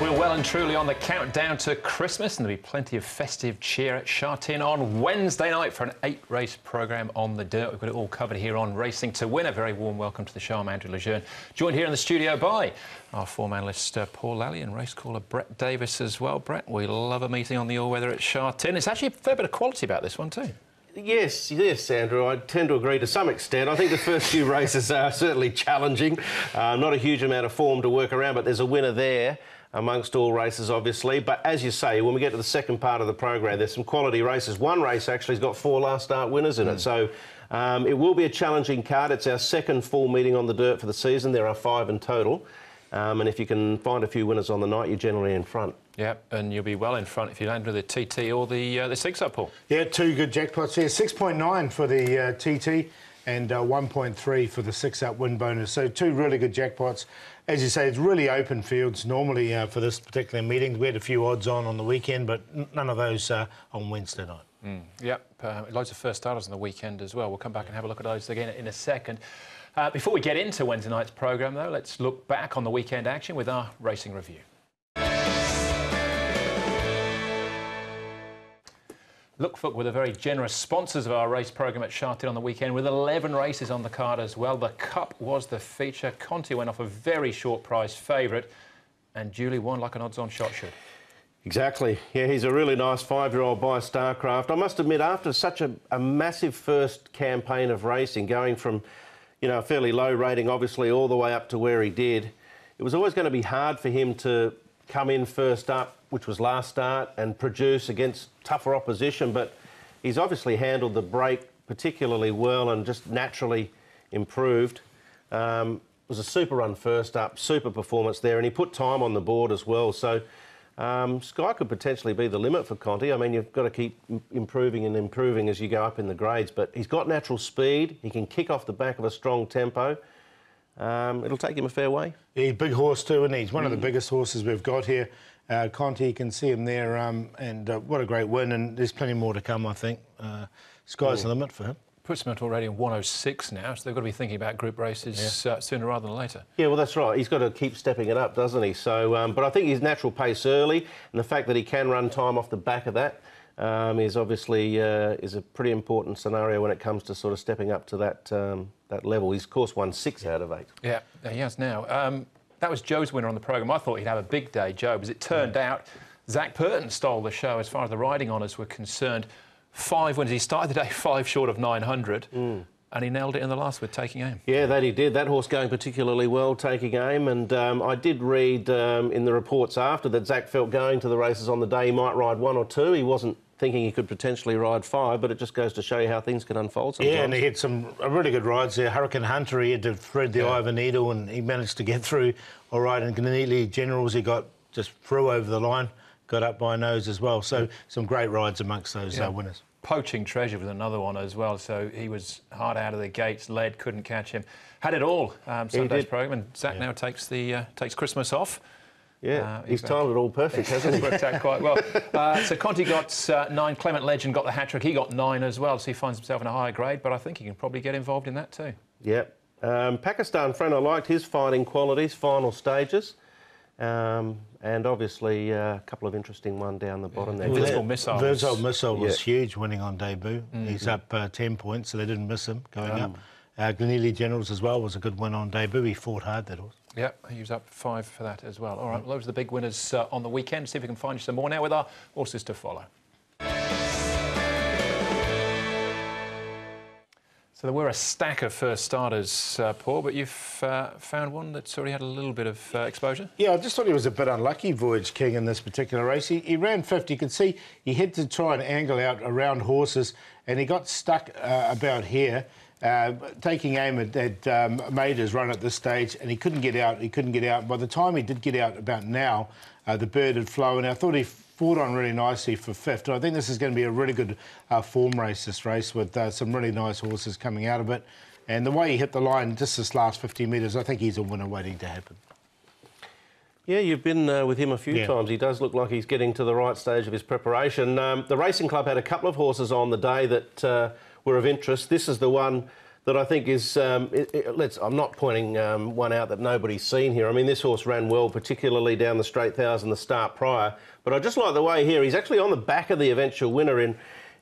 We're well and truly on the countdown to Christmas, and there'll be plenty of festive cheer at Sha Tin on Wednesday night for an 8-race programme on the dirt. We've got it all covered here on Racing to Win. A very warm welcome to the show. I'm Andrew Lejeune, joined here in the studio by our form analyst Paul Lally and race caller Brett Davis as well. Brett, we love a meeting on the all-weather at Sha Tin. It's actually a fair bit of quality about this one too. Yes, Andrew, I tend to agree to some extent. I think the first few races are certainly challenging. Not a huge amount of form to work around, but there's a winner there amongst all races, obviously. But as you say, when we get to the second part of the program, there's some quality races. One race actually has got 4 last start winners in it. So it will be a challenging card. It's our second full meeting on the dirt for the season. There are 5 in total. And if you can find a few winners on the night, you're generally in front. Yeah, and you'll be well in front if you land with the TT or the 6-up, Paul. Yeah, 2 good jackpots here. 6.9 for the TT and 1.3 for the 6-up win bonus. So 2 really good jackpots. As you say, it's really open fields normally for this particular meeting. We had a few odds on the weekend, but none of those on Wednesday night. Yep, loads of first starters on the weekend as well. We'll come back and have a look at those again in a second. Before we get into Wednesday night's programme, though, let's look back on the weekend action with our racing review. Look were the very generous sponsors of our race programme at Sha Tin on the weekend, with 11 races on the card as well. The Cup was the feature. Conti went off a very short price favourite and duly won like an odds-on shot should. Exactly. Yeah, he's a really nice 5-year-old by Starcraft. I must admit, after such a massive first campaign of racing, going from, you know, a fairly low rating, obviously, all the way up to where he did, it was always going to be hard for him to come in first up, which was last start, and produce against tougher opposition. But he's obviously handled the break particularly well and just naturally improved. It was a super run first up, super performance there, and he put time on the board as well. So Sky could potentially be the limit for Conti. I mean, you've got to keep improving and improving as you go up in the grades, but he's got natural speed. He can kick off the back of a strong tempo. It'll take him a fair way. Yeah, he's a big horse too, and he's one of the biggest horses we've got here. Conti, you can see him there, and what a great win, and there's plenty more to come, I think. Sky's the limit for him. Puts him at already in 106 now, so they've got to be thinking about group races sooner rather than later. Yeah, well, that's right. He's got to keep stepping it up, doesn't he? So, but I think his natural pace early, and the fact that he can run time off the back of that is obviously is a pretty important scenario when it comes to sort of stepping up to that that level. He's, of course, won 6 out of 8. Yeah, he has now. That was Joe's winner on the programme. I thought he'd have a big day, Joe, but as it turned out, Zach Purton stole the show as far as the riding honours were concerned. 5 wins. He started the day 5 short of 900, and he nailed it in the last with Taking Aim. Yeah, that he did. That horse going particularly well, Taking Aim, and I did read in the reports after that Zach felt going to the races on the day he might ride 1 or 2. He wasn't thinking he could potentially ride 5, but it just goes to show you how things can unfold sometimes. Yeah, and he had some really good rides there. Hurricane Hunter, he had to thread the eye of a needle, and he managed to get through all right. And Ganili Generals, he got just through over the line, got up by nose as well. So some great rides amongst those winners. Poaching Treasure was another one as well. So he was hard out of the gates, led, couldn't catch him. Had it all, Sunday's programme, and Zach now takes Christmas off. Yeah, he's timed it all perfect, hasn't he? It's worked out quite well. So Conti got 9, Clement Legend got the hat-trick, he got 9 as well, so he finds himself in a higher grade, but I think he can probably get involved in that too. Yep. Pakistan Friend, I liked his fighting qualities, final stages, and obviously a couple of interesting ones down the bottom there. Invincible Missile. Invincible Missile was huge, winning on debut. He's up 10 points, so they didn't miss him going up. Ganili Generals as well was a good win on debut. He fought hard, that horse. Yeah, he was up 5 for that as well. All right, well, those are the big winners on the weekend. See if we can find you some more now with our horses to follow. So there were a stack of first starters, Paul, but you've found one that's already had a little bit of exposure? Yeah, I just thought he was a bit unlucky, Voyage King, in this particular race. He ran 5th. You could see he had to try and angle out around horses, and he got stuck about here. Taking Aim had made his run at this stage, and he couldn't get out. He couldn't get out. By the time he did get out about now, the bird had flown. I thought he fought on really nicely for 5th. I think this is going to be a really good form race, this race, with some really nice horses coming out of it. And the way he hit the line just this last 50 metres, I think he's a winner waiting to happen. Yeah, you've been with him a few times. He does look like he's getting to the right stage of his preparation. The Racing Club had a couple of horses on the day that were of interest. This is the one that I think is, I'm not pointing one out that nobody's seen here. I mean, this horse ran well, particularly down the straight 1,000 the start prior. But I just like the way here, he's actually on the back of the eventual winner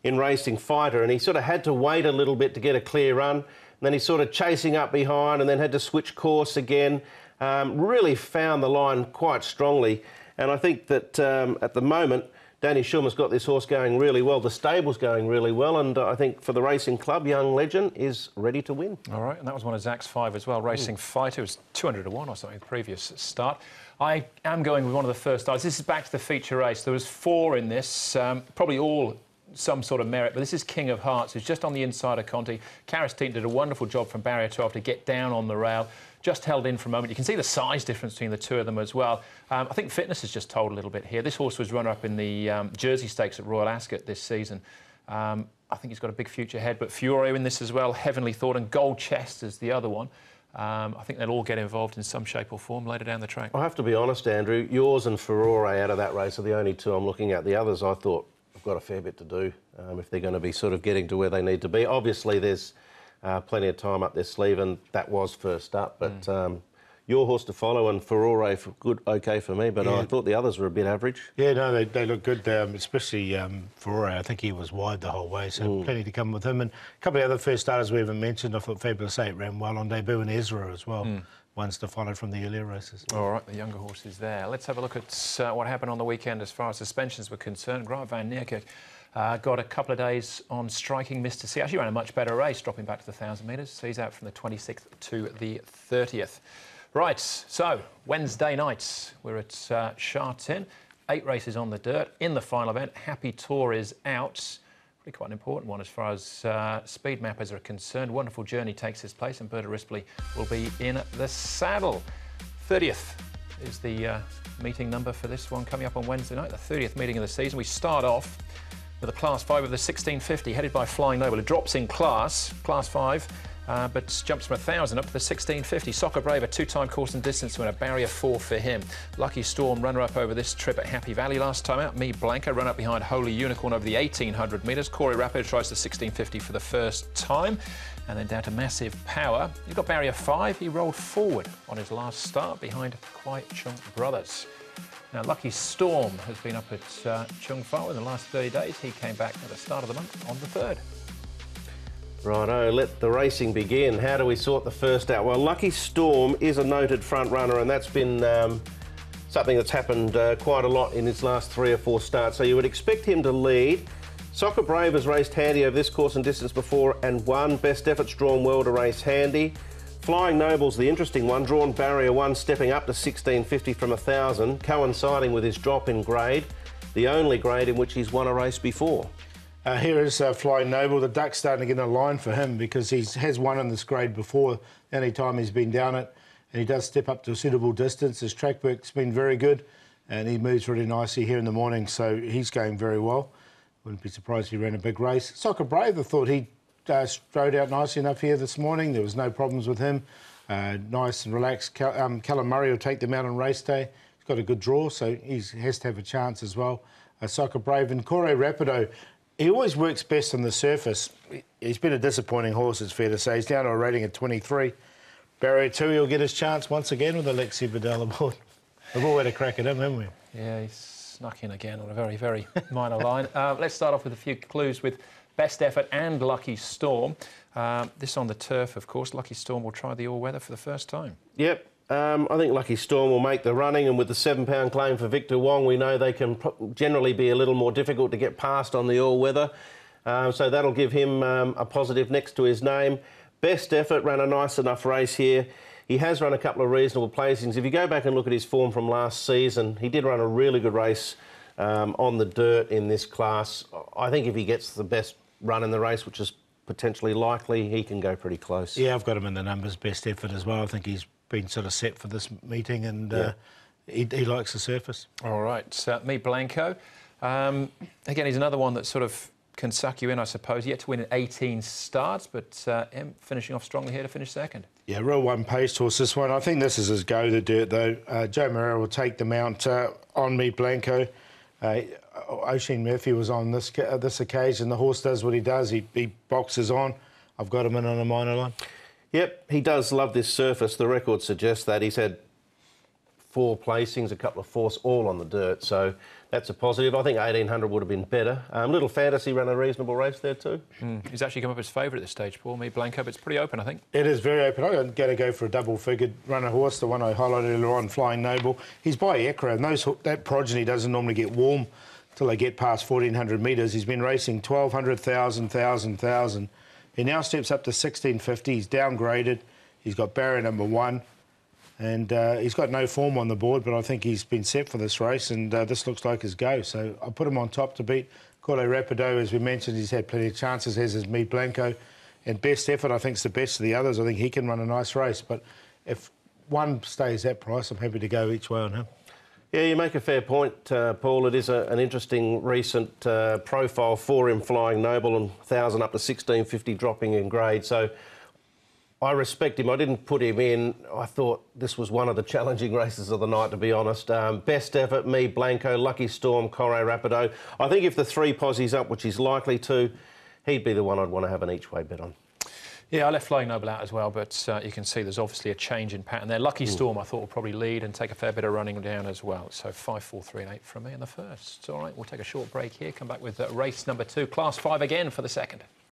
in Racing Fighter, and he sort of had to wait a little bit to get a clear run. And then he's sort of chasing up behind and then had to switch course again. Really found the line quite strongly. And I think that at the moment, Danny Schummer's got this horse going really well. The stable's going really well, and I think for the Racing Club, Young Legend is ready to win. All right, and that was one of Zach's 5 as well. Racing Fighter was 200 to 1 or something the previous start. I am going with one of the first starts. This is back to the feature race. There was 4 in this, probably all some sort of merit, but this is King of Hearts, who's just on the inside of Conti. Sha Tin did a wonderful job from barrier 12 to get down on the rail. Just held in for a moment. You can see the size difference between the two of them as well. I think fitness has just told a little bit here. This horse was runner-up in the Jersey Stakes at Royal Ascot this season. I think he's got a big future ahead, but Fiore in this as well, Heavenly Thought, and Gold Chest is the other one. I think they'll all get involved in some shape or form later down the track. I have to be honest, Andrew, yours and Furore out of that race are the only 2 I'm looking at. The others, I thought, have got a fair bit to do if they're going to be sort of getting to where they need to be. Obviously, there's plenty of time up their sleeve, and that was first up, but your horse to follow and Furore for good, okay for me, but I thought the others were a bit average. Yeah, no, they look good, especially Furore. I think he was wide the whole way, so plenty to come with him. And a couple of other first starters we haven't mentioned. I thought Fabulous 8 ran well on debut, and Ezra as well. Ones to follow from the earlier races. All right, the younger horses there. Let's have a look at what happened on the weekend as far as suspensions were concerned. Grant van Niekerk got a couple of days on striking Mr. C. Actually ran a much better race, dropping back to the 1,000 metres. So he's out from the 26th to the 30th. Right, so Wednesday nights, we're at Sha Tin. 8 races on the dirt. In the final event, Happy Tour is out. Really quite an important one as far as speed mappers are concerned. Wonderful Journey takes his place, and Berta Rispoli will be in the saddle. 30th is the meeting number for this one coming up on Wednesday night, the 30th meeting of the season. We start off with a Class 5 of the 1650, headed by Flying Noble. It drops in Class 5, but jumps from 1,000 up to the 1650. Soccer Brave, a 2-time course and distance winner, barrier 4 for him. Lucky Storm, runner-up over this trip at Happy Valley last time out. Me Blanca, run-up behind Holy Unicorn over the 1,800 metres. Corey Rapid tries the 1650 for the first time. And then down to Massive Power. You've got barrier 5. He rolled forward on his last start behind Kwai Chung Brothers. Now, Lucky Storm has been up at Chung Fa in the last 30 days. He came back at the start of the month on the 3rd. Righto, let the racing begin. How do we sort the first out? Well, Lucky Storm is a noted front runner, and that's been something that's happened quite a lot in his last 3 or 4 starts. So you would expect him to lead. Soccer Brave has raced handy over this course and distance before and won. Best Effort's drawn well to race handy. Flying Noble's the interesting one, drawn barrier 1, stepping up to 1650 from 1,000, coinciding with his drop in grade, the only grade in which he's won a race before. Here is Flying Noble. The duck's starting to get a line for him because he has won in this grade before, any time he's been down it, and he does step up to a suitable distance. His track work's been very good, and he moves really nicely here in the morning, so he's going very well. Wouldn't be surprised if he ran a big race. Soccer Brave, I thought he strode out nicely enough here this morning. There was no problems with him. Nice and relaxed. Callum Murray will take them out on race day. He's got a good draw, so he has to have a chance as well. Soccer Brave and Corey Rapido. He always works best on the surface. He's been a disappointing horse, it's fair to say. He's down to a rating of 23. Barrier 2, he'll get his chance once again with Alexi Bedell aboard. We've all had a crack at him, haven't we? Yeah, he's snuck in again on a very, very minor line. Let's start off with a few clues with Best Effort and Lucky Storm. This on the turf, of course. Lucky Storm will try the all-weather for the first time. Yep. I think Lucky Storm will make the running, and with the £7 claim for Victor Wong, we know they can generally be a little more difficult to get past on the all-weather. So that'll give him a positive next to his name. Best Effort ran a nice enough race here. He has run a couple of reasonable placings. If you go back and look at his form from last season, he did run a really good race on the dirt in this class. I think if he gets the best run in the race, which is potentially likely, he can go pretty close. Yeah, I've got him in the numbers, Best Effort as well. I think he's been sort of set for this meeting, and he likes the surface. All right, Me Blanco. Again, he's another one that sort of can suck you in, I suppose. Yet to win in 18 starts, but finishing off strongly here to finish second. Yeah, real one-paced horse, this one. I think this is his go, the dirt, though. Joe Moreira will take the mount on Me Blanco. Oisin Murphy was on this occasion. The horse does what he does. He boxes on. I've got him in on a minor line. Yep, he does love this surface. The record suggests that. He's had 4 placings, a couple of fourths, all on the dirt, so that's a positive. I think 1800 would have been better. Little Fantasy ran a reasonable race there too. He's actually come up as favourite at this stage, Paul. Me, Blanco, but it's pretty open, I think. It is very open. I'm going to go for a double-figured runner horse, the one I highlighted earlier on, Flying Noble. He's by Ekra, and that progeny doesn't normally get warm till they get past 1,400 metres. He's been racing 1,200, 1,000, 1,000, 1,000. He now steps up to 1,650. He's downgraded. He's got barrier number 1. And he's got no form on the board, but I think he's been set for this race, and this looks like his go. So I'll put him on top to beat Corle Rapido. As we mentioned, he's had plenty of chances, as has Mead Blanco. And best effort, I think, is the best of the others. I think he can run a nice race. But if one stays that price, I'm happy to go each way on him. Yeah, you make a fair point, Paul. It is an interesting recent profile for him, Flying Noble, and 1,000 up to 1,650 dropping in grade. So I respect him. I didn't put him in. I thought this was one of the challenging races of the night, to be honest. Best effort, Mead Blanco, Lucky Storm, Corre Rapido. I think if the 3 posies up, which he's likely to, he'd be the one I'd want to have an each-way bet on. Yeah, I left Flying Noble out as well, but you can see there's obviously a change in pattern there. Lucky Storm, I thought, will probably lead and take a fair bit of running down as well. So 5, 4, 3 and 8 from me in the first. All right, we'll take a short break here, come back with race number 2, Class 5 again for the second.